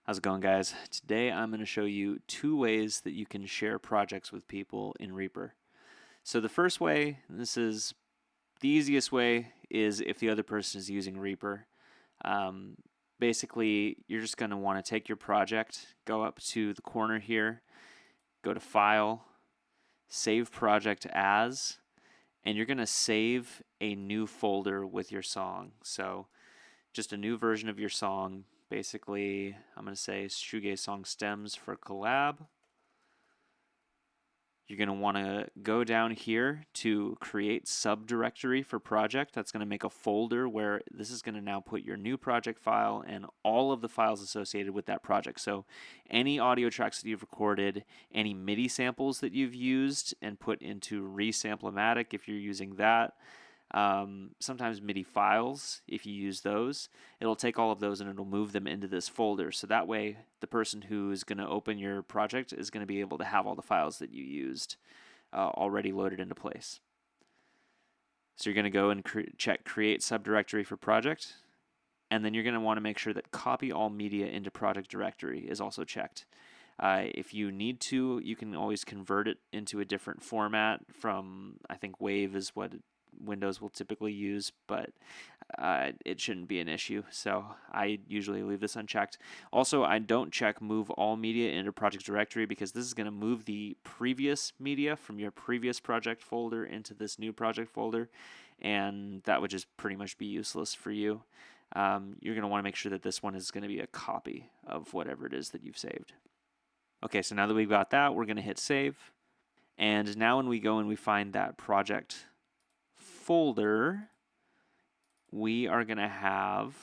How's it going, guys? Today I'm going to show you two ways that you can share projects with people in Reaper. So the first way, this is the easiest way, is if the other person is using Reaper. Um, Basically, you're just going to want to take your project, go up to the corner here, go to File, Save Project As, and you're going to save a new folder with your song. So just a new version of your song. Basically, I'm going to say shoegaze song stems for collab. You're going to want to go down here to create subdirectory for project. That's going to make a folder where this is going to now put your new project file and all of the files associated with that project. So any audio tracks that you've recorded, any MIDI samples that you've used and put into Resamplematic if you're using that, sometimes MIDI files, if you use those, it'll take all of those and it'll move them into this folder. So that way, the person who is going to open your project is going to be able to have all the files that you used already loaded into place. So you're going to go and check Create Subdirectory for Project, and then you're going to want to make sure that Copy All Media into Project Directory is also checked. If you need to, you can always convert it into a different format from, I think WAV is what Windows will typically use, but it shouldn't be an issue. So I usually leave this unchecked. Also, I don't check Move All Media into Project Directory because this is going to move the previous media from your previous project folder into this new project folder, and that would just pretty much be useless for you. You're going to want to make sure that this one is going to be a copy of whatever it is that you've saved. Okay, so now that we've got that, we're going to hit save. And now when we go and we find that project folder, we are going to have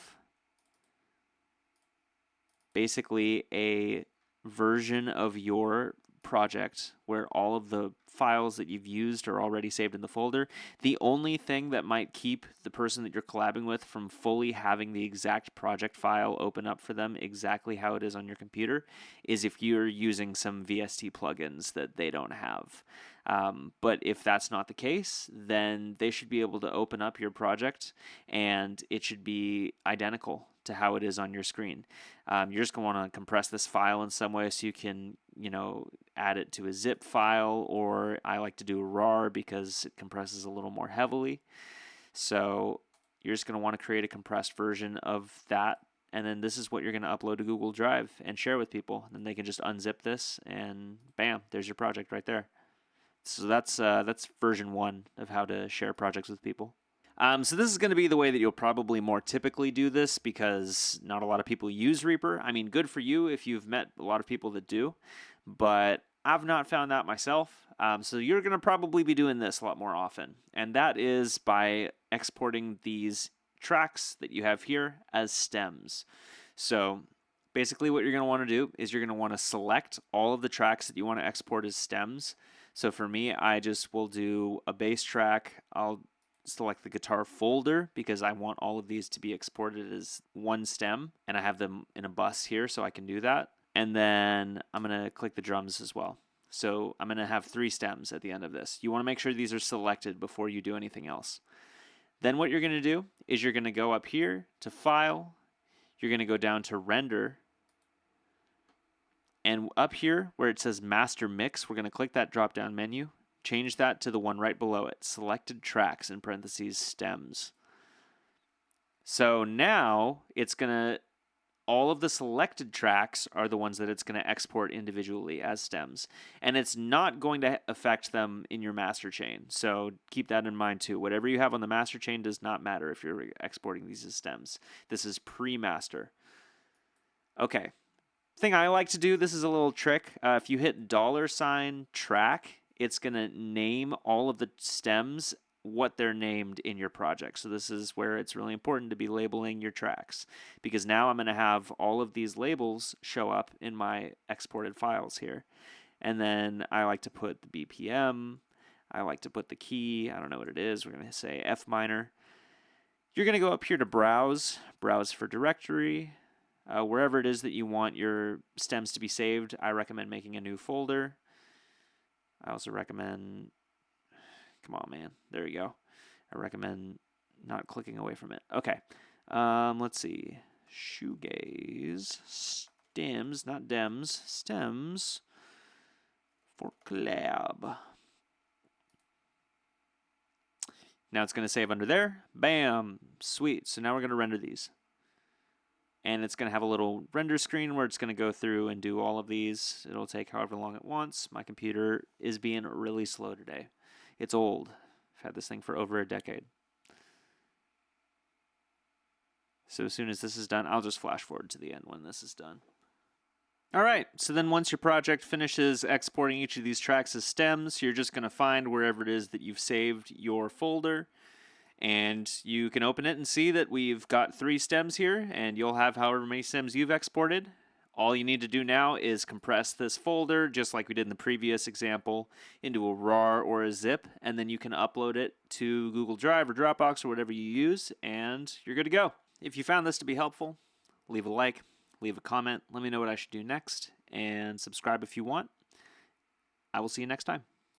basically a version of your project where all of the files that you've used are already saved in the folder. The only thing that might keep the person that you're collabing with from fully having the exact project file open up for them exactly how it is on your computer is if you're using some VST plugins that they don't have. But if that's not the case, then they should be able to open up your project and it should be identical to how it is on your screen. You're just going to want to compress this file in some way so you can, add it to a zip file, or I like to do a RAR because it compresses a little more heavily. So you're just going to want to create a compressed version of that, and then this is what you're going to upload to Google Drive and share with people. Then they can just unzip this, and bam, there's your project right there. So that's version 1 of how to share projects with people. So this is going to be the way that you'll probably more typically do this because not a lot of people use Reaper. I mean, good for you if you've met a lot of people that do, but I've not found that myself. So you're going to probably be doing this a lot more often, and that is by exporting these tracks that you have here as stems. So basically what you're going to want to do is you're going to want to select all of the tracks that you want to export as stems. So for me, I just will do a bass track. I'll select the guitar folder because I want all of these to be exported as one stem, and I have them in a bus here so I can do that. And then I'm going to click the drums as well. So I'm going to have 3 stems at the end of this. You want to make sure these are selected before you do anything else. Then what you're going to do is you're going to go up here to File, you're going to go down to Render, and up here where it says Master Mix, we're going to click that drop down menu. Change that to the one right below it, selected tracks in parentheses stems. So now it's going to, all of the selected tracks are the ones that it's going to export individually as stems. And it's not going to affect them in your master chain. So keep that in mind too. Whatever you have on the master chain does not matter if you're exporting these as stems. This is pre-master. Okay. Thing I like to do, this is a little trick. If you hit $track, it's going to name all of the stems what they're named in your project. So this is where it's really important to be labeling your tracks, because now I'm going to have all of these labels show up in my exported files here. And then I like to put the BPM. I like to put the key. I don't know what it is. We're going to say F minor. You're going to go up here to Browse for Directory. Wherever it is that you want your stems to be saved, I recommend making a new folder. I also recommend, come on, man. There you go. I recommend not clicking away from it. Okay. Let's see. Shoegaze stems, not dems, stems for collab. Now it's going to save under there. Bam. Sweet. So now we're going to render these. And it's going to have a little render screen where it's going to go through and do all of these. It'll take however long it wants. My computer is being really slow today. It's old. I've had this thing for over a decade. So as soon as this is done, I'll just flash forward to the end when this is done. All right, so then once your project finishes exporting each of these tracks as stems, you're just going to find wherever it is that you've saved your folder, and you can open it and see that we've got 3 stems here, and you'll have however many stems you've exported. All you need to do now is compress this folder, just like we did in the previous example, into a RAR or a zip, and then you can upload it to Google Drive or Dropbox or whatever you use, and you're good to go. If you found this to be helpful, leave a like, leave a comment, let me know what I should do next, and subscribe if you want. I will see you next time.